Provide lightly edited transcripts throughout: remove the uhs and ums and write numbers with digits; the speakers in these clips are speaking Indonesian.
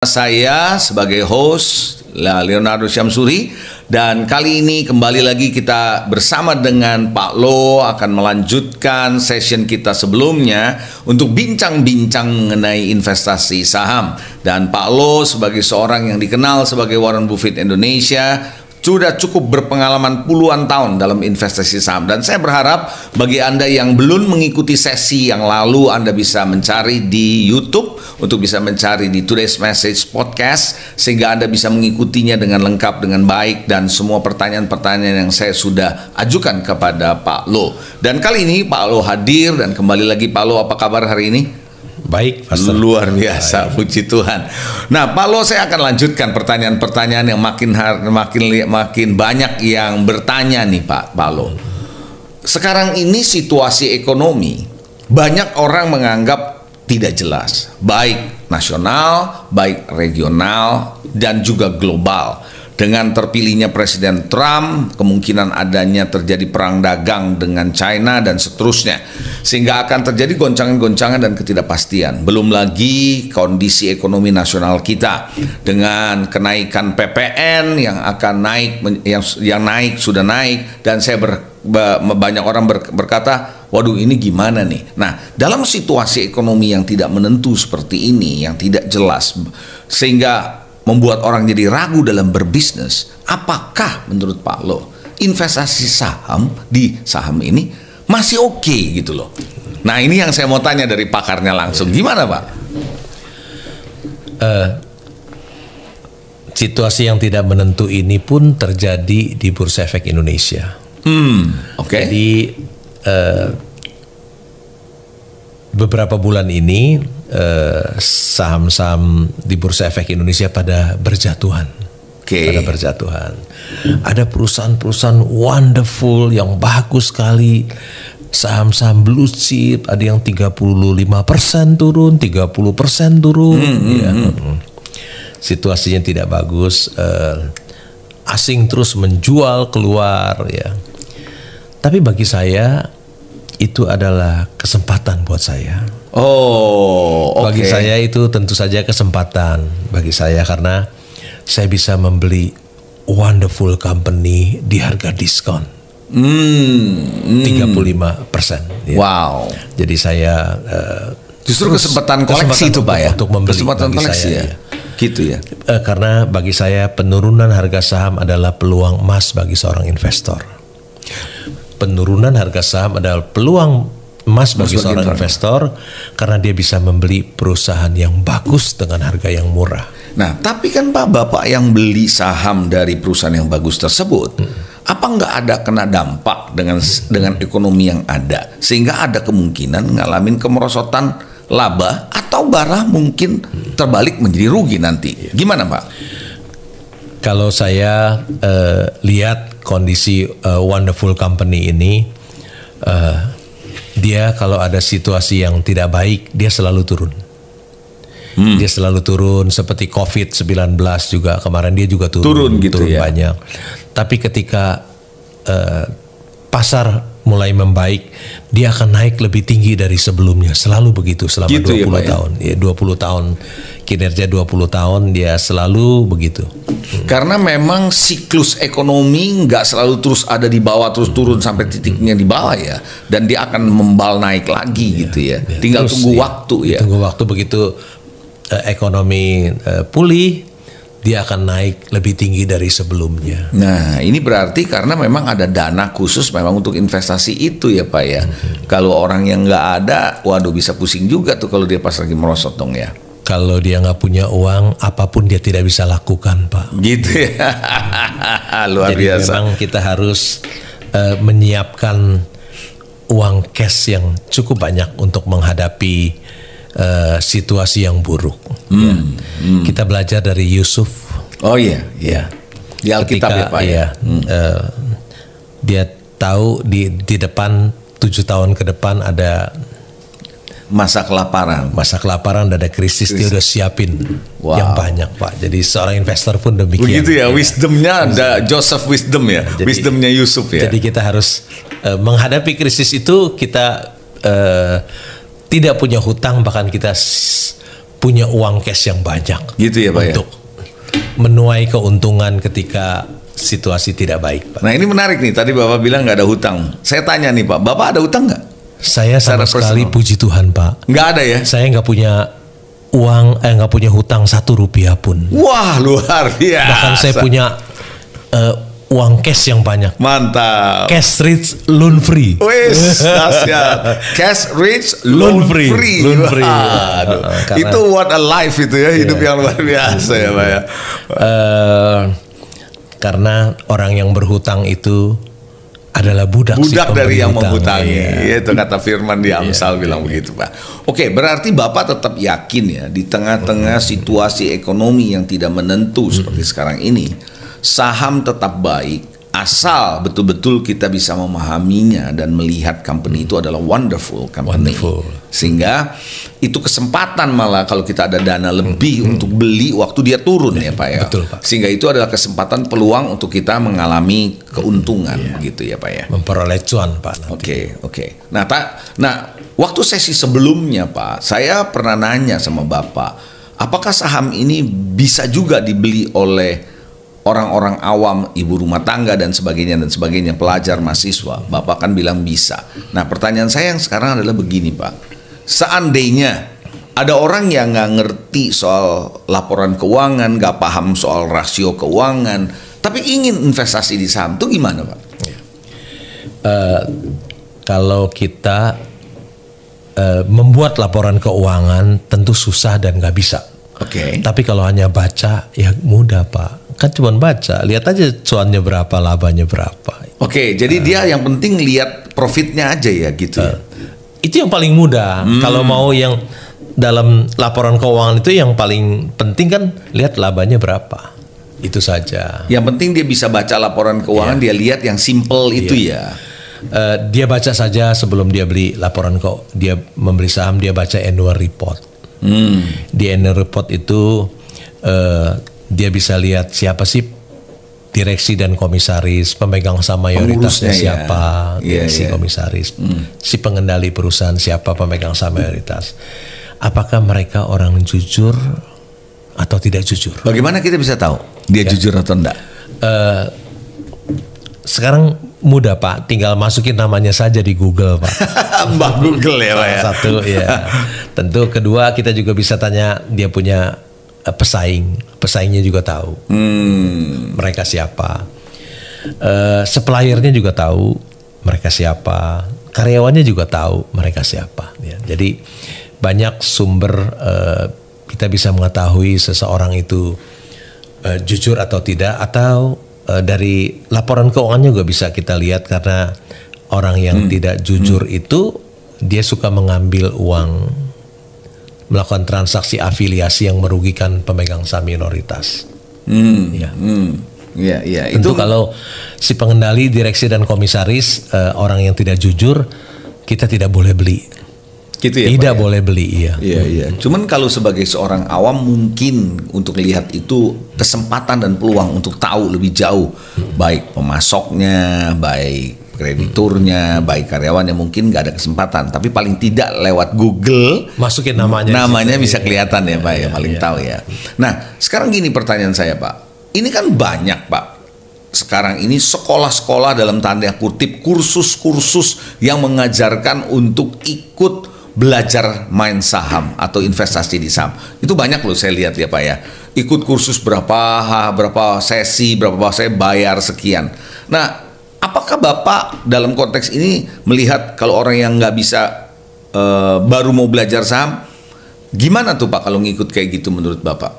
Saya sebagai host Leonardo Syamsuri, dan kali ini kembali lagi kita bersama dengan Pak Lo akan melanjutkan session kita sebelumnya untuk bincang-bincang mengenai investasi saham. Dan Pak Lo sebagai seorang yang dikenal sebagai Warren Buffett Indonesia sudah cukup berpengalaman puluhan tahun dalam investasi saham, dan saya berharap bagi Anda yang belum mengikuti sesi yang lalu, Anda bisa mencari di YouTube untuk bisa mencari di Today's Message Podcast sehingga Anda bisa mengikutinya dengan lengkap, dengan baik, dan semua pertanyaan-pertanyaan yang saya sudah ajukan kepada Pak Lo. Dan kali ini Pak Lo hadir, dan kembali lagi Pak Lo, apa kabar hari ini? Baik, Pastor. Luar biasa, puji Tuhan. Nah, Pak Lo, saya akan lanjutkan pertanyaan-pertanyaan yang makin banyak yang bertanya nih, Pak Lo. Sekarang ini situasi ekonomi, banyak orang menganggap tidak jelas, baik nasional, baik regional, dan juga global. Dengan terpilihnya Presiden Trump, kemungkinan adanya terjadi perang dagang dengan China dan seterusnya, sehingga akan terjadi goncangan-goncangan dan ketidakpastian. Belum lagi kondisi ekonomi nasional kita dengan kenaikan PPN yang akan naik, yang naik sudah naik, dan banyak orang berkata, waduh, ini gimana nih? Nah, dalam situasi ekonomi yang tidak menentu seperti ini, yang tidak jelas, sehingga membuat orang jadi ragu dalam berbisnis, apakah menurut Pak Lo investasi saham di saham ini masih oke gitu loh? Nah, ini yang saya mau tanya dari pakarnya langsung. Gimana, Pak? Situasi yang tidak menentu ini pun terjadi di Bursa Efek Indonesia. Oke. Jadi beberapa bulan ini saham-saham di Bursa Efek Indonesia pada berjatuhan. Pada berjatuhan. Ada perusahaan-perusahaan wonderful yang bagus sekali. Saham-saham blue chip ada yang 35% turun, 30% turun. Situasinya tidak bagus. Asing terus menjual keluar, ya. Tapi bagi saya itu adalah kesempatan buat saya. Bagi saya itu tentu saja kesempatan bagi saya, karena saya bisa membeli wonderful company di harga diskon 35%. Ya. Wow. Jadi saya justru kesempatan koleksi itu, Pak, ya. Untuk membeli kesempatan koleksi saya, ya. Gitu ya. Karena bagi saya penurunan harga saham adalah peluang emas bagi seorang investor. Penurunan harga saham adalah peluang emas bagi seorang investor, karena dia bisa membeli perusahaan yang bagus dengan harga yang murah. Nah, tapi kan Pak, Bapak yang beli saham dari perusahaan yang bagus tersebut, apa nggak ada kena dampak dengan ekonomi yang ada, sehingga ada kemungkinan ngalamin kemerosotan laba, atau barah mungkin terbalik menjadi rugi nanti? Gimana, Pak? Kalau saya lihat kondisi wonderful company ini, dia kalau ada situasi yang tidak baik, dia selalu turun. Dia selalu turun, seperti COVID-19 juga kemarin dia juga turun gitu ya. Banyak. Tapi ketika pasar mulai membaik, dia akan naik lebih tinggi dari sebelumnya. Selalu begitu selama gitu 20 tahun. Ya, 20 tahun kinerja 20 tahun dia selalu begitu. Karena memang siklus ekonomi nggak selalu terus ada di bawah terus turun sampai titiknya di bawah ya, dan dia akan membal naik lagi gitu ya. Tinggal terus, tunggu waktu ya. Tunggu waktu, begitu ekonomi pulih, dia akan naik lebih tinggi dari sebelumnya. Nah, ini berarti karena memang ada dana khusus memang untuk investasi itu ya, Pak ya. Kalau orang yang nggak ada, waduh, bisa pusing juga tuh kalau dia pas lagi merosot dong ya. Kalau dia nggak punya uang, apapun dia tidak bisa lakukan, Pak. Gitu ya. Luar Jadi biasa. memang kita harus menyiapkan uang cash yang cukup banyak untuk menghadapi situasi yang buruk. Kita belajar dari Yusuf. Oh iya, iya. Di Alkitab ya, Pak ya. Dia tahu di depan 7 tahun ke depan ada masa kelaparan. Dan ada krisis. Dia udah siapin yang banyak, Pak. Jadi seorang investor pun demikian. Begitu ya, wisdomnya ada Joseph wisdom ya, jadi, wisdomnya Yusuf ya. Jadi kita harus menghadapi krisis itu, kita tidak punya hutang, bahkan kita punya uang cash yang banyak gitu ya Pak untuk menuai keuntungan ketika situasi tidak baik, Pak. Nah ini menarik nih, tadi Bapak bilang nggak ada hutang. Saya tanya nih Pak, Bapak ada hutang nggak? Saya sama sekali puji Tuhan Pak. Nggak ada ya? Saya nggak punya uang, nggak punya hutang 1 rupiah pun. Wah luar biasa. Bahkan saya punya uang cash yang banyak. Mantap. Cash rich, loan free. Wes, dahsyat. Cash rich, loan free. Loan free. Itu what a life itu ya, hidup yang luar biasa ya Pak ya. Karena orang yang berhutang itu adalah budak dari yang menghutangi. Itu kata firman di Amsal bilang begitu Pak. Oke, berarti Bapak tetap yakin ya di tengah-tengah situasi ekonomi yang tidak menentu seperti sekarang ini, saham tetap baik asal betul-betul kita bisa memahaminya dan melihat company itu adalah wonderful company. Sehingga itu kesempatan malah kalau kita ada dana lebih untuk beli waktu dia turun ya Pak ya. Betul, Pak. Sehingga itu adalah kesempatan peluang untuk kita mengalami keuntungan begitu ya Pak ya. Memperoleh cuan Pak. Oke. Nah, waktu sesi sebelumnya Pak, saya pernah nanya sama Bapak, apakah saham ini bisa juga dibeli oleh orang-orang awam, ibu rumah tangga dan sebagainya, pelajar, mahasiswa? Bapak kan bilang bisa. Nah pertanyaan saya yang sekarang adalah begini Pak, seandainya ada orang yang nggak ngerti soal laporan keuangan, nggak paham soal rasio keuangan, tapi ingin investasi di saham, itu gimana Pak? Kalau kita membuat laporan keuangan tentu susah dan nggak bisa. Tapi kalau hanya baca ya mudah Pak. Kan cuma baca, lihat aja cuannya berapa, labanya berapa. Jadi dia yang penting lihat profitnya aja ya gitu ya. Itu yang paling mudah. Kalau mau yang dalam laporan keuangan itu yang paling penting kan lihat labanya berapa. Itu saja. Yang penting dia bisa baca laporan keuangan, dia lihat yang simple itu ya. Dia baca saja sebelum dia beli laporan dia membeli saham, dia baca annual report. Di annual report itu dia bisa lihat siapa sih direksi dan komisaris, pemegang saham mayoritasnya siapa, direksi komisaris, si pengendali perusahaan siapa, pemegang saham mayoritas. Apakah mereka orang jujur atau tidak jujur? Bagaimana kita bisa tahu dia jujur atau enggak? Sekarang mudah Pak, tinggal masukin namanya saja di Google Pak. Mbak Google ya Pak ya. Satu ya. Tentu kedua kita juga bisa tanya dia punya pesaingnya juga tahu mereka siapa, suppliernya juga tahu mereka siapa, karyawannya juga tahu mereka siapa ya. Jadi banyak sumber kita bisa mengetahui seseorang itu jujur atau tidak, atau dari laporan keuangannya juga bisa kita lihat, karena orang yang tidak jujur itu dia suka mengambil uang, melakukan transaksi afiliasi yang merugikan pemegang saham minoritas. Tentu kalau si pengendali, direksi dan komisaris orang yang tidak jujur, kita tidak boleh beli. Gitu ya, tidak boleh beli. Iya. Cuman kalau sebagai seorang awam mungkin untuk lihat itu kesempatan dan peluang untuk tahu lebih jauh, baik pemasoknya, baik krediturnya, baik karyawannya, mungkin nggak ada kesempatan, tapi paling tidak lewat Google masukin namanya bisa kelihatan ya Pak ya, paling tahu ya. Nah sekarang gini pertanyaan saya Pak, ini kan banyak Pak sekarang ini sekolah-sekolah dalam tanda kutip, kursus-kursus yang mengajarkan untuk ikut belajar main saham atau investasi di saham. Itu banyak loh saya lihat ya Pak ya, ikut kursus berapa sesi, saya bayar sekian. Nah apakah Bapak dalam konteks ini melihat kalau orang yang nggak bisa baru mau belajar saham, gimana tuh Pak kalau ngikut kayak gitu menurut Bapak?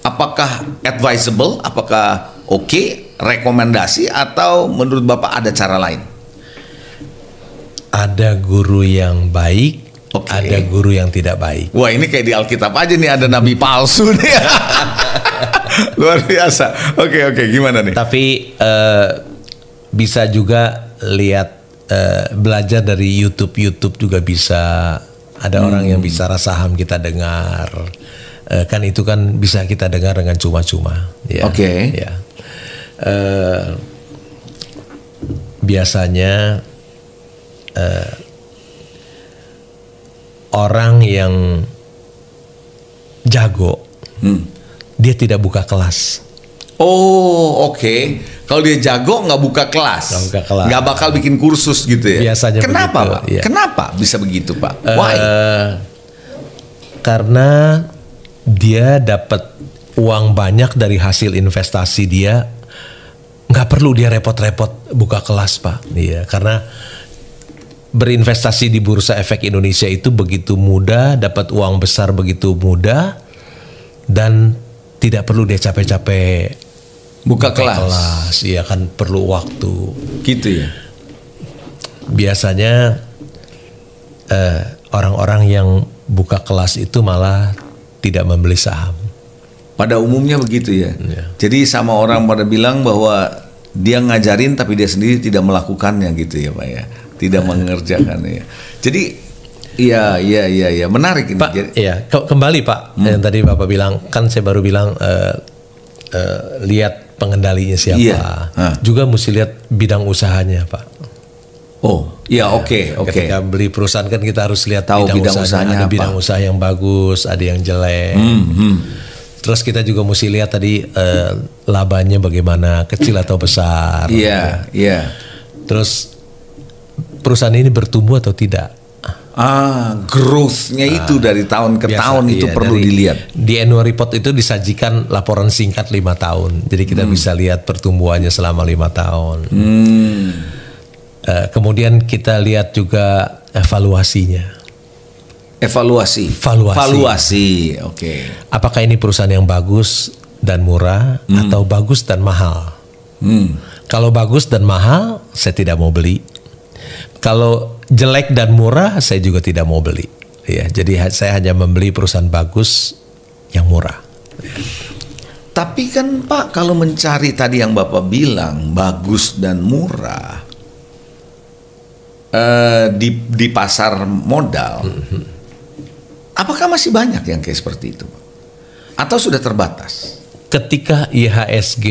Apakah advisable, apakah oke, rekomendasi, atau menurut Bapak ada cara lain? Ada guru yang baik, ada guru yang tidak baik. Wah ini kayak di Alkitab aja nih, ada nabi palsu nih. Luar biasa. Oke, gimana nih? Tapi bisa juga lihat, belajar dari YouTube juga bisa. Ada orang yang bicara saham kita dengar, kan itu kan bisa kita dengar dengan cuma-cuma. Ya, ya. Biasanya orang yang jago, dia tidak buka kelas. Oh, oke. Kalau dia jago nggak buka kelas, nggak bakal bikin kursus gitu ya. Biasanya kenapa, begitu, Pak? ya. Kenapa bisa begitu, Pak? Why? Karena dia dapat uang banyak dari hasil investasi dia, nggak perlu dia repot-repot buka kelas, Pak. Iya, karena berinvestasi di Bursa Efek Indonesia itu begitu mudah, dapat uang besar begitu mudah, dan tidak perlu dia capek-capek buka kelas. Iya kan, perlu waktu. Gitu ya. Biasanya orang-orang yang buka kelas itu malah tidak membeli saham. Pada umumnya begitu ya. Jadi sama orang pada bilang bahwa dia ngajarin tapi dia sendiri tidak melakukannya gitu ya, Pak ya. Tidak mengerjakannya. Jadi iya menarik ini. Pak, iya, kembali Pak, yang tadi Bapak bilang, kan saya baru bilang lihat pengendalinya siapa. Iya. Juga mesti lihat bidang usahanya, Pak. Oh, iya, oke. Ketika beli perusahaan kan kita harus lihat tahu bidang usahanya. Ada apa. Bidang usaha yang bagus, ada yang jelek. Terus kita juga mesti lihat tadi labanya bagaimana, kecil atau besar. Iya. Terus perusahaan ini bertumbuh atau tidak? Growth-nya itu dari tahun ke tahun itu perlu dilihat. Di annual report itu disajikan laporan singkat 5 tahun. Jadi kita bisa lihat pertumbuhannya selama 5 tahun. Kemudian kita lihat juga evaluasinya. Evaluasi. Oke. Apakah ini perusahaan yang bagus dan murah atau bagus dan mahal? Kalau bagus dan mahal, saya tidak mau beli. Kalau jelek dan murah, saya juga tidak mau beli. Ya, jadi saya hanya membeli perusahaan bagus yang murah. Tapi kan Pak, kalau mencari tadi yang Bapak bilang bagus dan murah di pasar modal, apakah masih banyak yang kayak seperti itu, Pak? Atau sudah terbatas? Ketika IHSG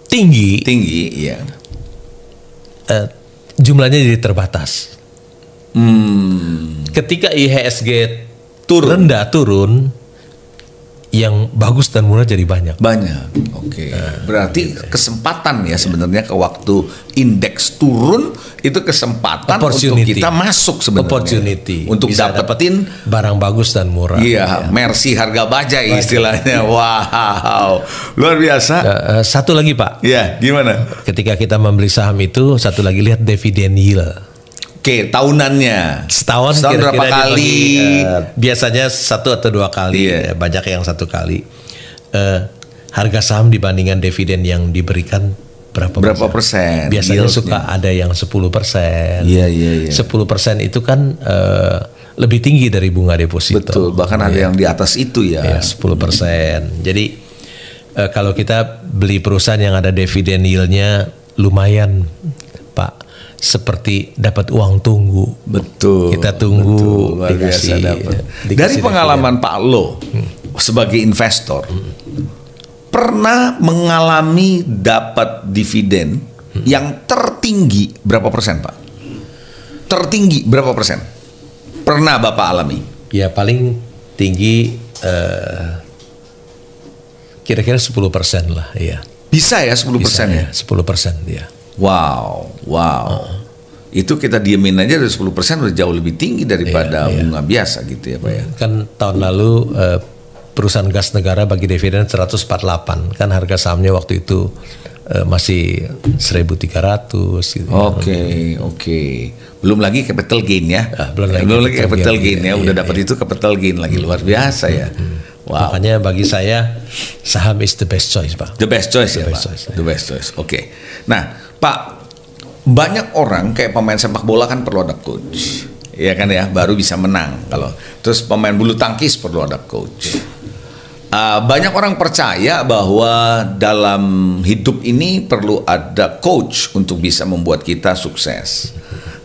tinggi, ya. Jumlahnya jadi terbatas. Ketika IHSG rendah turun, yang bagus dan murah jadi banyak. Oke. Berarti kesempatan ya sebenarnya ke waktu indeks turun itu kesempatan untuk kita masuk sebenarnya. Opportunity. Untuk dapetin barang bagus dan murah. Iya, Mercy harga bajai istilahnya. Wow. Luar biasa. Satu lagi, Pak. Iya, gimana? Ketika kita membeli saham itu, satu lagi lihat dividen yield. Oke, tahunannya. Setahun berapa kali? Biasanya 1 atau 2 kali. Banyak yang 1 kali. Harga saham dibandingkan dividen yang diberikan berapa persen? Biasanya suka ada yang 10%. Iya. 10% itu kan lebih tinggi dari bunga deposito. Betul, bahkan ada yang di atas itu ya. 10%. Jadi kalau kita beli perusahaan yang ada dividen yield-nya lumayan, Pak. Seperti dapat uang tunggu. Betul. Kita tunggu, luar biasa dapat. Dari pengalaman Pak Lo sebagai investor, pernah mengalami dapat dividen yang tertinggi berapa persen, Pak? Tertinggi berapa persen? Pernah Bapak alami? Ya paling tinggi kira-kira 10% lah, ya. Bisa ya 10% ya? 10% ya. Wow. Itu kita diemin aja dari 10% udah jauh lebih tinggi daripada bunga biasa gitu ya, Pak ya. Kan tahun lalu perusahaan gas negara bagi dividen 148, kan harga sahamnya waktu itu masih 1.300 gitu. Oke. Belum lagi capital gain ya. Belum lagi capital gain ya. Udah dapat itu capital gain lagi, luar biasa ya. Wow. Makanya bagi saya saham is the best choice, Pak. The best choice ya, Pak. The best choice. Oke. Nah, Pak, banyak orang kayak pemain sepak bola kan perlu ada coach, ya kan ya, baru bisa menang. Kalau terus pemain bulu tangkis perlu ada coach. Banyak orang percaya bahwa dalam hidup ini perlu ada coach untuk bisa membuat kita sukses.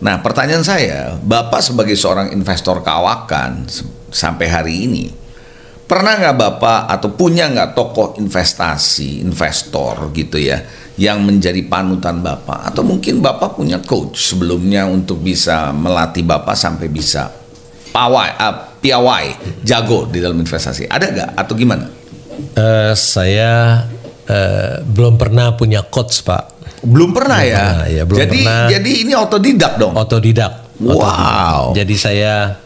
Nah, pertanyaan saya, Bapak sebagai seorang investor kawakan sampai hari ini, pernah nggak Bapak atau punya nggak tokoh investor gitu ya, yang menjadi panutan Bapak, atau mungkin Bapak punya coach sebelumnya untuk bisa melatih Bapak sampai bisa piawai, jago di dalam investasi. Ada nggak atau gimana? Saya belum pernah punya coach, Pak. Belum pernah ya? Belum pernah. Jadi ini otodidak dong? Otodidak. Wow. Jadi saya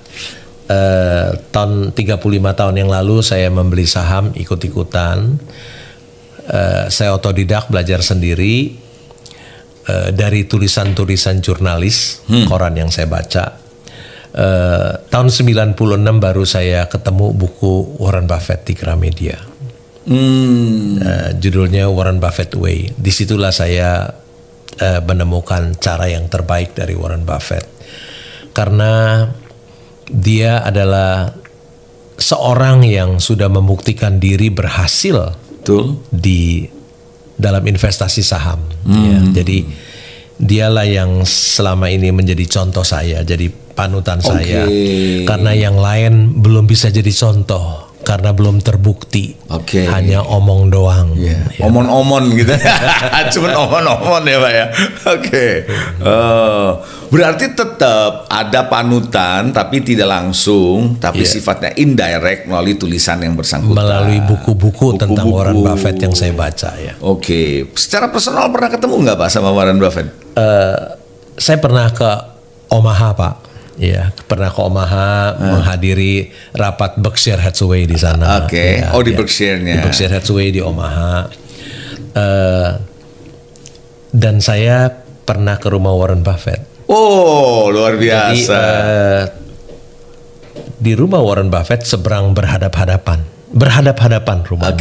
tahun 35 tahun yang lalu saya membeli saham ikut-ikutan. Saya otodidak, belajar sendiri dari tulisan-tulisan jurnalis, koran yang saya baca. Tahun 96 baru saya ketemu buku Warren Buffett di Gramedia. Judulnya Warren Buffett Way. Disitulah saya menemukan cara yang terbaik dari Warren Buffett. Karena dia adalah seorang yang sudah membuktikan diri berhasil di dalam investasi saham. Ya, jadi dialah yang selama ini menjadi contoh saya, jadi panutan saya. Karena yang lain belum bisa jadi contoh karena belum terbukti. Hanya omong doang. Ya, omon-omon gitu. Cuman omon-omon ya Pak ya. Berarti tetap ada panutan tapi tidak langsung, tapi sifatnya indirect melalui tulisan yang bersangkutan. Melalui buku-buku tentang Warren Buffett yang saya baca ya. Secara personal pernah ketemu nggak Pak sama Warren Buffett? Saya pernah ke Omaha, Pak. Ya, pernah ke Omaha menghadiri rapat Berkshire Hathaway di sana. Ya, di Berkshire-nya. Di Berkshire Hathaway di Omaha. Dan saya pernah ke rumah Warren Buffett. Oh, luar biasa. Jadi, di rumah Warren Buffett seberang berhadap-hadapan rumah.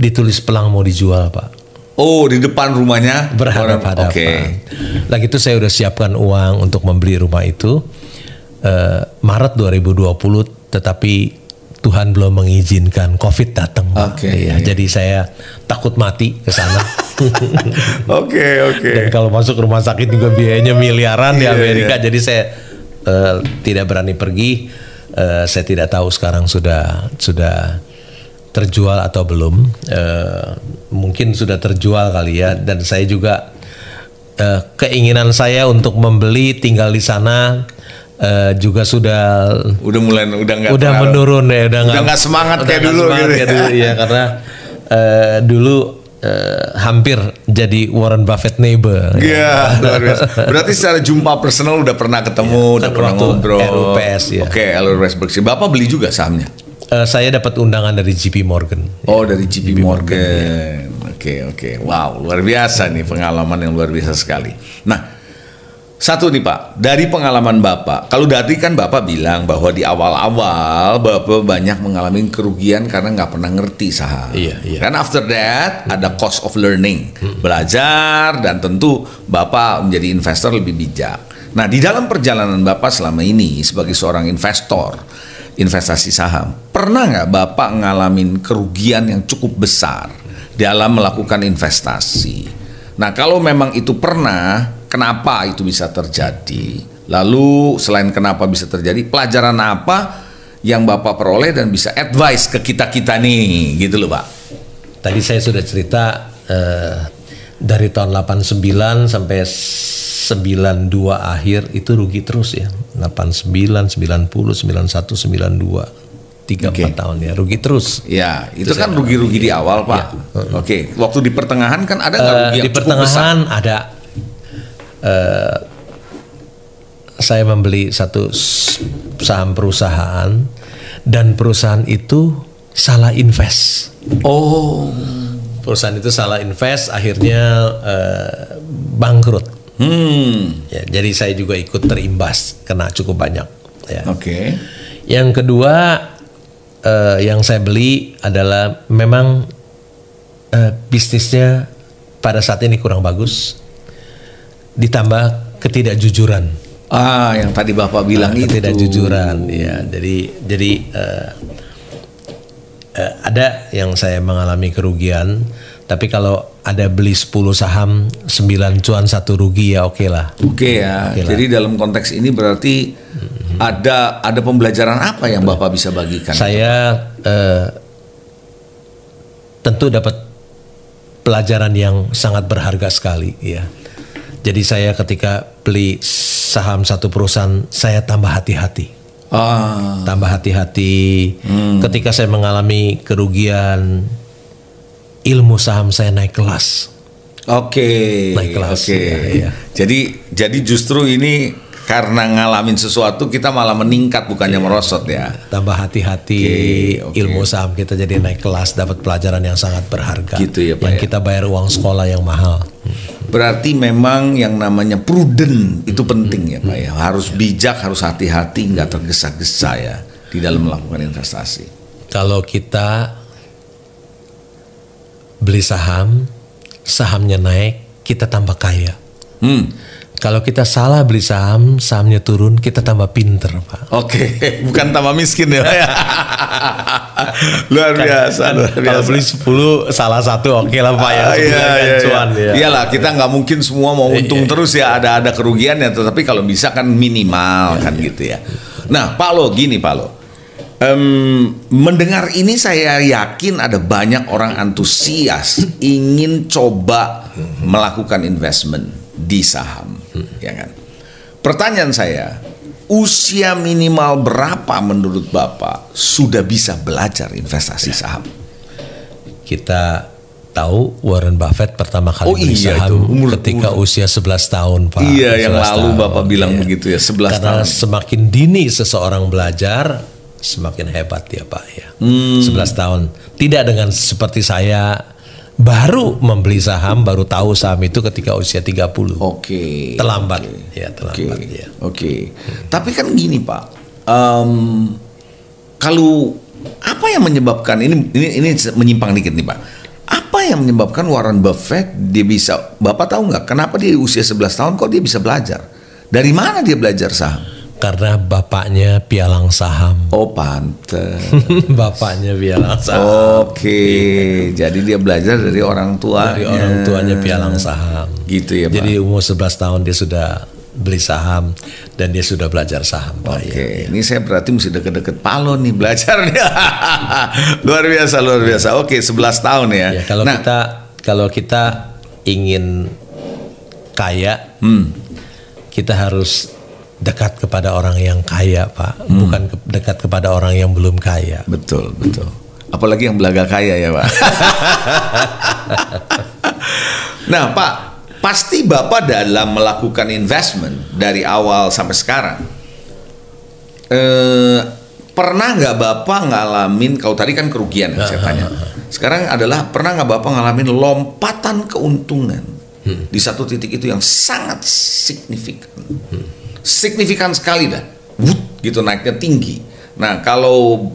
Ditulis pelang mau dijual, Pak. Oh, di depan rumahnya berhadap-hadapan. Lagi itu saya udah siapkan uang untuk membeli rumah itu. Maret 2020, tetapi Tuhan belum mengizinkan, COVID datang. Jadi saya takut mati ke sana. Dan kalau masuk rumah sakit juga biayanya miliaran di Amerika. Jadi saya tidak berani pergi. Saya tidak tahu sekarang sudah terjual atau belum. Mungkin sudah terjual kali ya. Dan saya juga keinginan saya untuk membeli, tinggal di sana juga sudah menurun ya, udah nggak semangat kayak dulu gitu ya, karena dulu hampir jadi Warren Buffett neighbor. Iya, luar biasa. Berarti secara jumpa personal udah pernah ketemu, udah pernah ngobrol. LUPS ya. LUPS Berkshire. Bapak beli juga sahamnya? Saya dapat undangan dari JP Morgan. Dari JP Morgan. Wow, luar biasa nih, pengalaman yang luar biasa sekali. Nah, satu nih Pak, dari pengalaman Bapak, kalau tadi kan Bapak bilang bahwa di awal-awal Bapak banyak mengalami kerugian karena nggak pernah ngerti saham. Kan after that ada cost of learning, belajar, dan tentu Bapak menjadi investor lebih bijak. Nah, di dalam perjalanan Bapak selama ini sebagai seorang investor, investasi saham, pernah nggak Bapak ngalamin kerugian yang cukup besar dalam melakukan investasi? Nah, kalau memang itu pernah, kenapa itu bisa terjadi? Lalu selain kenapa bisa terjadi, pelajaran apa yang Bapak peroleh dan bisa advice ke kita-kita nih, gitu loh Pak. Tadi saya sudah cerita dari tahun 89 sampai 92 akhir itu rugi terus ya. 89, 90, 91, 92. 3-4 tahun ya, rugi terus. Ya, itu kan rugi-rugi di awal Pak. Waktu di pertengahan kan ada nggak rugi yang di pertengahan besar? Ada. Saya membeli satu saham perusahaan dan perusahaan itu salah invest. Perusahaan itu salah invest, akhirnya bangkrut. Ya, jadi saya juga ikut terimbas, kena cukup banyak. Ya. Yang kedua yang saya beli adalah memang bisnisnya pada saat ini kurang bagus. Ditambah ketidakjujuran. Yang tadi Bapak bilang itu. Ketidakjujuran, ya. Jadi ada yang saya mengalami kerugian, tapi kalau ada beli 10 saham, 9 cuan 1 rugi ya oke lah. Jadi dalam konteks ini berarti ada pembelajaran apa yang Bapak bisa bagikan? Saya tentu dapat pelajaran yang sangat berharga sekali ya. Jadi saya ketika beli saham satu perusahaan, saya tambah hati-hati. tambah hati-hati. Ketika saya mengalami kerugian, ilmu saham saya naik kelas. Naik kelas. Ya. Jadi justru ini karena ngalamin sesuatu kita malah meningkat bukannya merosot ya. Tambah hati-hati, ilmu saham kita jadi naik kelas, dapat pelajaran yang sangat berharga. Gitu ya, Pak, yang kita bayar uang sekolah yang mahal. Berarti memang yang namanya prudent itu penting ya Pak ya. Harus bijak, harus hati-hati, nggak tergesa-gesa ya di dalam melakukan investasi. Kalau kita beli saham, sahamnya naik, kita tambah kaya. Kalau kita salah beli saham, sahamnya turun, kita tambah pinter, Pak. Bukan tambah miskin ya, Pak ya. Luar biasa. Kalau beli 10, salah satu lah Pak ya. Iyalah, kita nggak mungkin semua mau untung terus ya, ada kerugiannya. Tetapi kalau bisa kan minimal kan gitu ya. Nah, Pak Lo, gini Pak Lo. Mendengar ini saya yakin ada banyak orang antusias ingin coba melakukan investment di saham, ya kan? Pertanyaan saya, usia minimal berapa menurut Bapak sudah bisa belajar investasi saham? Kita tahu Warren Buffett pertama kali beli saham ketika usia 11 tahun, Pak. Iya, yang lalu Bapak bilang begitu ya, 11 Karena tahun. semakin dini seseorang belajar, semakin hebat ya Pak ya. 11 tahun. Tidak dengan seperti saya baru membeli saham, baru tahu saham itu ketika usia 30. Terlambat. Ya, terlambat ya. Tapi kan gini Pak, kalau apa yang menyebabkan ini menyimpang dikit nih Pak. Apa yang menyebabkan Warren Buffett dia bisa, Bapak tahu nggak kenapa dia usia 11 tahun kok dia bisa belajar? Dari mana dia belajar saham? Karena bapaknya pialang saham. Pantes. Bapaknya pialang saham. Jadi dia belajar dari orang tuanya. Dari orang tuanya pialang saham. Gitu ya Pak. Jadi umur 11 tahun dia sudah beli saham dan dia sudah belajar saham Pak. Ini saya berarti mesti deket-deket Palo nih belajar nih. Luar biasa. 11 tahun ya. Kalau kita ingin kaya, kita harus dekat kepada orang yang kaya Pak, bukan dekat kepada orang yang belum kaya. Betul. Apalagi yang belaga kaya ya Pak. Nah Pak, pasti Bapak dalam melakukan investment dari awal sampai sekarang, pernah nggak Bapak ngalamin, kalau tadi kan kerugian saya tanya, sekarang adalah pernah nggak Bapak ngalamin lompatan keuntungan di satu titik itu yang sangat signifikan sekali dah, gitu naiknya tinggi. Nah kalau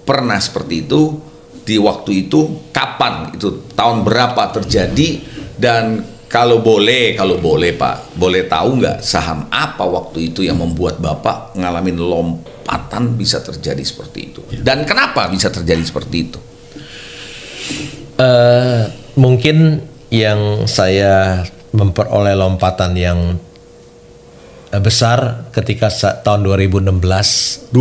pernah seperti itu di waktu itu kapan, itu tahun berapa terjadi, dan kalau boleh Pak, boleh tahu nggak saham apa waktu itu yang membuat Bapak ngalamin lompatan bisa terjadi seperti itu, dan kenapa bisa terjadi seperti itu? Mungkin yang saya memperoleh lompatan yang besar ketika tahun 2016.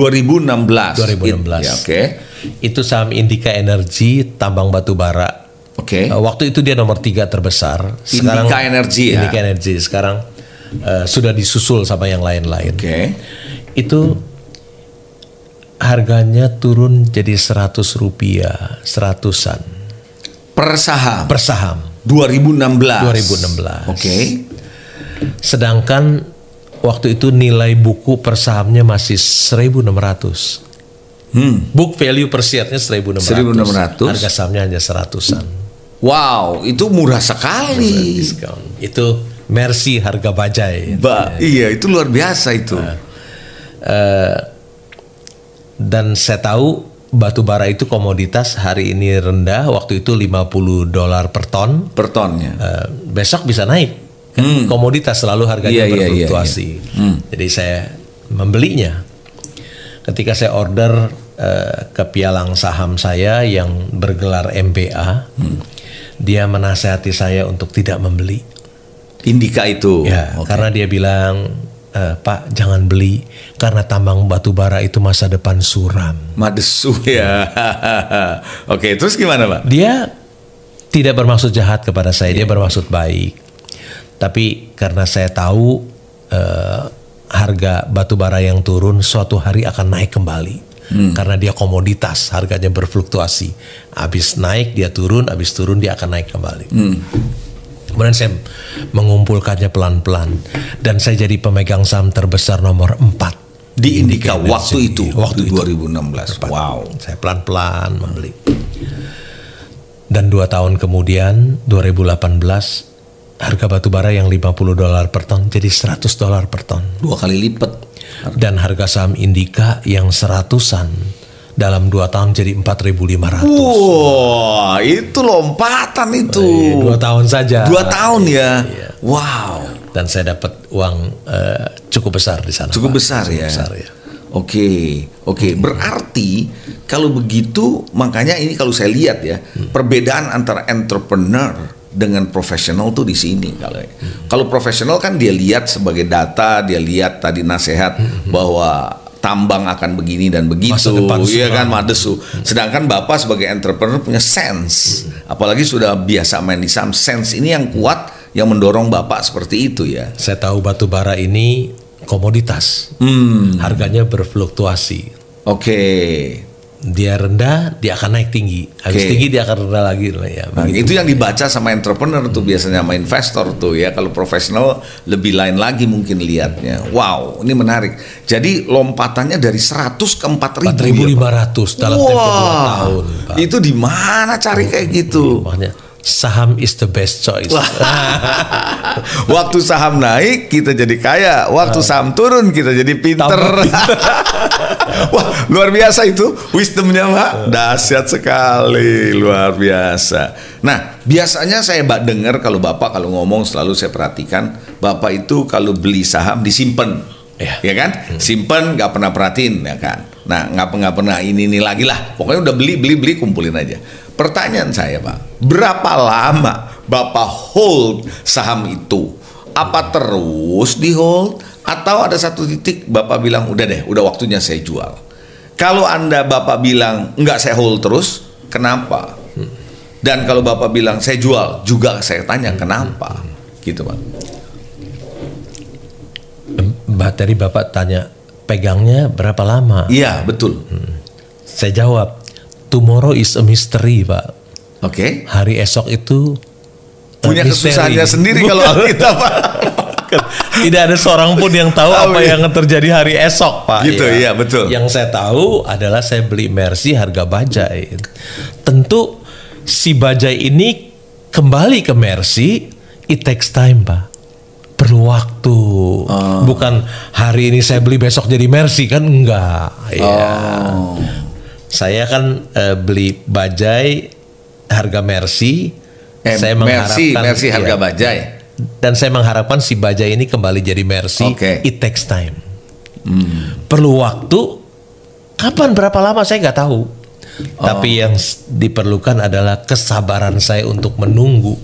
Ya, itu saham Indika Energy, tambang batu bara. Waktu itu dia nomor 3 terbesar. Sekarang Indika Energy sekarang sudah disusul sama yang lain-lain. Itu harganya turun jadi 100 rupiah, 100-an per saham. 2016. Sedangkan waktu itu nilai buku per sahamnya masih 1.600. Book value per share-nya 1.600. Harga sahamnya hanya 100-an. Wow, itu murah sekali. Itu Mercy harga bajai. Iya, itu luar biasa itu. Dan saya tahu batu bara itu komoditas hari ini rendah, waktu itu $50 per ton. Per tonnya. Besok bisa naik. Komoditas selalu harganya berfluktuasi. Jadi saya membelinya. Ketika saya order ke pialang saham saya yang bergelar MBA, dia menasihati saya untuk tidak membeli Indika itu. Karena dia bilang, Pak jangan beli karena tambang batu bara itu masa depan suram. Madesu ya. Terus gimana Pak? Dia tidak bermaksud jahat kepada saya, dia bermaksud baik. Tapi karena saya tahu harga batu bara yang turun suatu hari akan naik kembali. Karena dia komoditas, harganya berfluktuasi. Habis naik dia turun, habis turun dia akan naik kembali. Kemudian saya mengumpulkannya pelan-pelan dan saya jadi pemegang saham terbesar nomor 4 di Indika waktu itu, waktu 2016. Wow. Saya pelan-pelan membeli. Dan 2 tahun kemudian 2018 harga batu bara yang $50 per ton jadi $100 per ton. 2 kali lipat. Dan harga saham Indika yang 100-an dalam 2 tahun jadi 4.500. Wah, itu lompatan itu. 2 tahun saja. 2 tahun ya. Iya. Wow. Dan saya dapat uang cukup besar di sana. Cukup besar ya. Oke. Berarti kalau begitu, makanya ini kalau saya lihat ya, perbedaan antara entrepreneur dengan profesional tuh di sini kalau profesional kan dia lihat sebagai data, dia lihat tadi nasihat bahwa tambang akan begini dan begitu, iya kan, madesu. Sedangkan Bapak sebagai entrepreneur punya sense, apalagi sudah biasa main di saham, sense ini yang kuat yang mendorong Bapak seperti itu ya. Saya tahu batu bara ini komoditas, harganya berfluktuasi. Oke. Dia rendah, dia akan naik tinggi. Habis tinggi dia akan rendah lagi ya. Nah, itu yang dibaca sama entrepreneur tuh biasanya, sama investor tuh ya. Kalau profesional lebih lain lagi mungkin lihatnya. Wow, ini menarik. Jadi lompatannya dari 100 ke 4.500 dalam tempo 2 tahun. Pak. Itu di mana cari kayak gitu? Makanya saham is the best choice. Waktu saham naik kita jadi kaya, waktu saham turun kita jadi pinter. Wah, luar biasa itu wisdomnya Pak, dahsyat sekali, luar biasa. Nah, biasanya saya dengar kalau Bapak kalau ngomong selalu saya perhatikan, Bapak itu kalau beli saham disimpan, ya kan? Simpen, nggak pernah perhatiin, ya kan? Nah, nggak pernah ini lagi lah. Pokoknya udah beli kumpulin aja. Pertanyaan saya Pak, berapa lama Bapak hold saham itu? Apa terus di hold? Atau ada satu titik Bapak bilang udah deh, udah waktunya saya jual? Kalau Bapak bilang enggak, saya hold terus, kenapa? Dan kalau Bapak bilang saya jual, juga saya tanya kenapa? Gitu Pak. Tadi Bapak tanya pegangnya berapa lama? Iya betul. Saya jawab, tomorrow is a mystery Pak. Oke. Hari esok itu punya kesusahannya sendiri kalau kita Pak. Tidak ada seorang pun yang tahu apa yang terjadi hari esok Pak. Gitu ya, betul. Yang saya tahu adalah saya beli Mercy harga bajai. Tentu si bajai ini kembali ke Mercy, it takes time Pak. Perlu waktu. Bukan hari ini saya beli besok jadi Mercy kan, enggak. Saya kan beli bajai harga Mercy. Saya mengharapkan Mercy harga bajai. Dan saya mengharapkan si bajai ini kembali jadi Mercy. It takes time. Perlu waktu. Kapan, berapa lama saya nggak tahu. Tapi yang diperlukan adalah kesabaran saya untuk menunggu.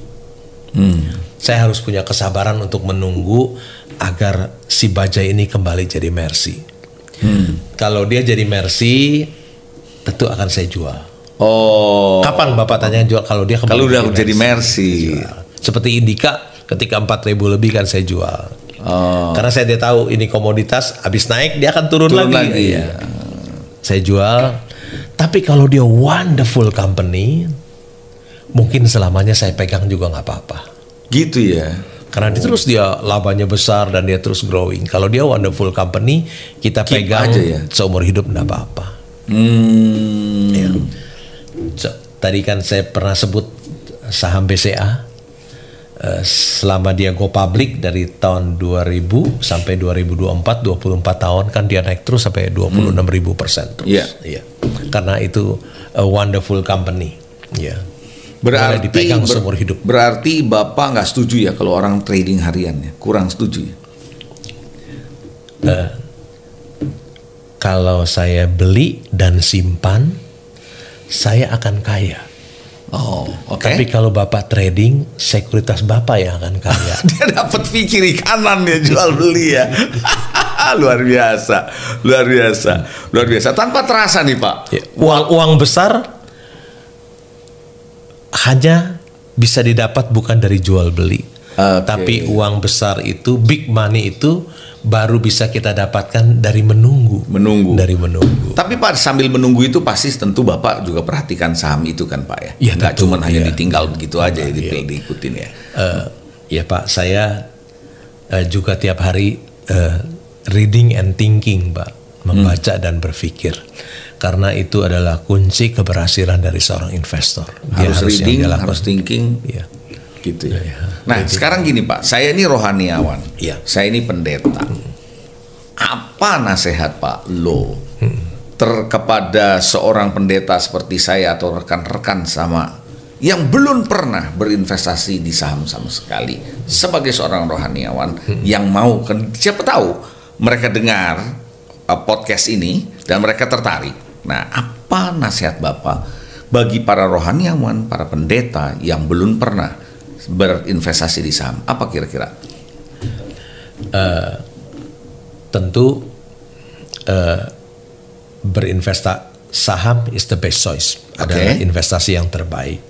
Saya harus punya kesabaran untuk menunggu agar si bajai ini kembali jadi Mercy. Kalau dia jadi Mercy, tentu akan saya jual. Kapan Bapak tanya jual? Kalau dia kembali kalau udah jadi Mercy. Seperti Indika, ketika 4.000 lebih kan saya jual. Karena saya dia tahu ini komoditas, habis naik dia akan turun lagi. Iya. Saya jual. Tapi kalau dia wonderful company, mungkin selamanya saya pegang juga nggak apa-apa. Gitu ya. Karena terus dia labanya besar dan dia terus growing. Kalau dia wonderful company, kita pegang aja ya? Seumur hidup nggak apa-apa. Ya. Tadi kan saya pernah sebut saham BCA. Selama dia go public dari tahun 2000 sampai 2024, 24 tahun kan dia naik terus sampai 26.000% terus. Yeah. Karena itu a wonderful company. Ya. Berarti dipegang seumur hidup. Berarti Bapak nggak setuju ya kalau orang trading hariannya, kurang setuju ya? Kalau saya beli dan simpan, saya akan kaya. Tapi kalau Bapak trading, sekuritas Bapak yang akan kaya. Dia dapat kiri kanan dia jual beli ya. Luar biasa. Tanpa terasa nih Pak. Ya, uang besar hanya bisa didapat bukan dari jual beli. Tapi uang besar itu, big money itu baru bisa kita dapatkan dari menunggu. Dari menunggu. Tapi Pak, sambil menunggu itu pasti tentu Bapak juga perhatikan saham itu kan Pak ya? Ya, nggak cuma hanya ditinggal begitu aja diikutin ya? Ya Pak, saya juga tiap hari reading and thinking Pak, membaca dan berpikir. Karena itu adalah kunci keberhasilan dari seorang investor. Dia harus reading, harus thinking. Ya. Gitu ya. Nah, sekarang gini Pak, saya ini rohaniawan. Saya ini pendeta. Apa nasihat Pak Lo kepada seorang pendeta seperti saya atau rekan-rekan sama yang belum pernah berinvestasi di saham sama sekali, sebagai seorang rohaniawan yang mau, siapa tahu mereka dengar podcast ini dan mereka tertarik. Nah, apa nasihat Bapak bagi para rohaniawan, para pendeta yang belum pernah berinvestasi di saham? Apa kira-kira? Tentu berinvestasi saham is the best choice, adalah investasi yang terbaik.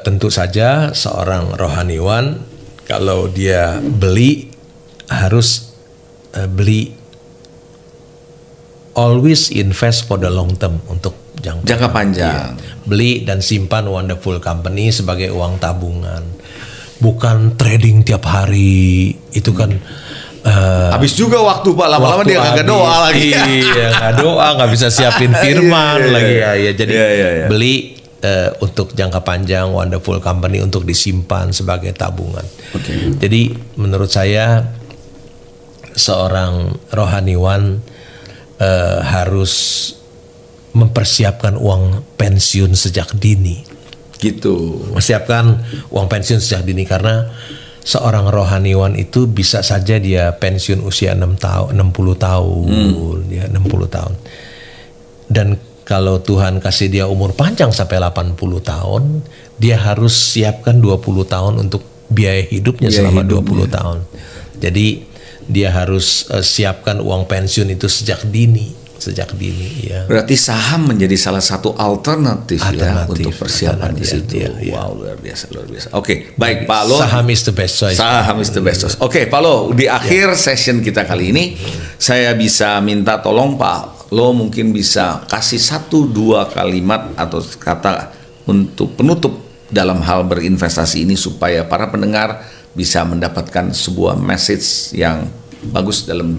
Tentu saja seorang rohaniwan kalau dia beli harus beli, always invest for the long term, untuk jangka panjang. Beli dan simpan wonderful company sebagai uang tabungan, bukan trading tiap hari. Itu kan habis juga waktu Pak, lama-lama dia nggak doa lagi. Iya, nggak doa, nggak bisa siapin firman lagi ya. Jadi beli untuk jangka panjang, wonderful company untuk disimpan sebagai tabungan. Jadi menurut saya seorang rohaniwan harus mempersiapkan uang pensiun sejak dini. Gitu. Mempersiapkan uang pensiun sejak dini, karena seorang rohaniwan itu bisa saja dia pensiun usia 60 tahun, ya 60 tahun. Dan kalau Tuhan kasih dia umur panjang sampai 80 tahun, dia harus siapkan 20 tahun untuk biaya hidupnya selama 20 tahun. Jadi dia harus siapkan uang pensiun itu sejak dini. Ya. Berarti saham menjadi salah satu alternatif ya untuk persiapan di situ. Wow, luar biasa. Oke, baik Pak Lo. Saham is the best choice. Oke, Pak Lo, di akhir session kita kali ini, saya bisa minta tolong Pak Lo mungkin bisa kasih 1-2 kalimat atau kata untuk penutup dalam hal berinvestasi ini, supaya para pendengar bisa mendapatkan sebuah message yang bagus dalam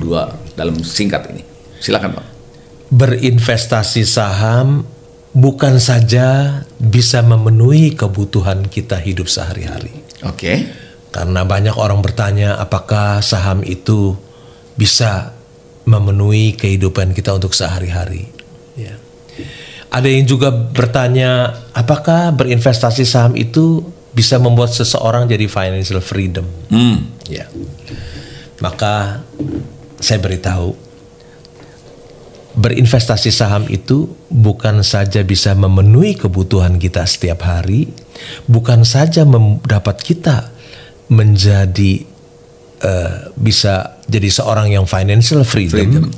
singkat ini. Silakan Pak. Berinvestasi saham bukan saja bisa memenuhi kebutuhan kita hidup sehari-hari. Karena banyak orang bertanya, apakah saham itu bisa memenuhi kehidupan kita untuk sehari-hari? Ya. Ada yang juga bertanya, apakah berinvestasi saham itu bisa membuat seseorang jadi financial freedom? Ya. Maka saya beritahu, berinvestasi saham itu bukan saja bisa memenuhi kebutuhan kita setiap hari, bukan saja dapat kita menjadi bisa jadi seorang yang financial freedom,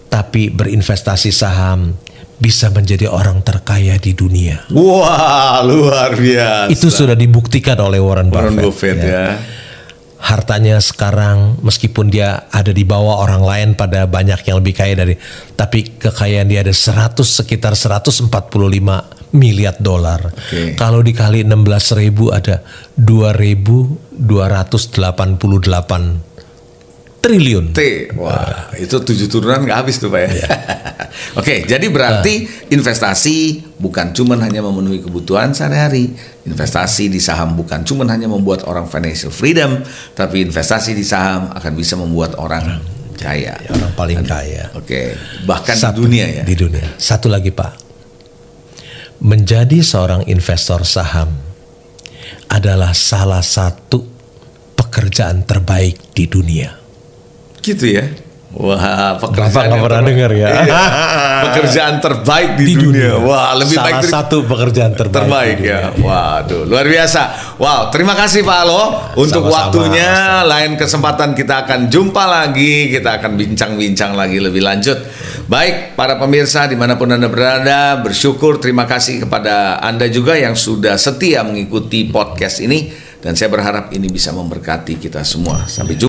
tapi berinvestasi saham bisa menjadi orang terkaya di dunia. Wah, luar biasa. Itu sudah dibuktikan oleh Warren Buffett ya. Hartanya sekarang meskipun dia ada di bawah orang lain pada banyak yang lebih kaya tapi kekayaan dia ada sekitar 145 miliar dolar. Kalau dikali 16.000 ada 2.288 triliun. Wah, itu 7 turunan nggak habis tuh Pak ya. Jadi berarti investasi bukan cuma hanya memenuhi kebutuhan sehari-hari. Investasi di saham bukan cuma hanya membuat orang financial freedom, tapi investasi di saham akan bisa membuat orang kaya. Orang paling kaya. Bahkan di dunia ya. Di dunia. Satu lagi Pak, menjadi seorang investor saham adalah salah satu pekerjaan terbaik di dunia. Gitu ya. Wah, pekerjaan nggak pernah dengar ya. Pekerjaan terbaik di dunia. Wah, lebih salah baik satu pekerjaan terbaik ya. Waduh, luar biasa. Wow, terima kasih Pak Lo untuk waktunya. Lain kesempatan kita akan jumpa lagi, kita akan bincang-bincang lagi lebih lanjut. Baik, para pemirsa dimanapun Anda berada, bersyukur, terima kasih kepada Anda juga yang sudah setia mengikuti podcast ini, dan saya berharap ini bisa memberkati kita semua. Sampai jumpa.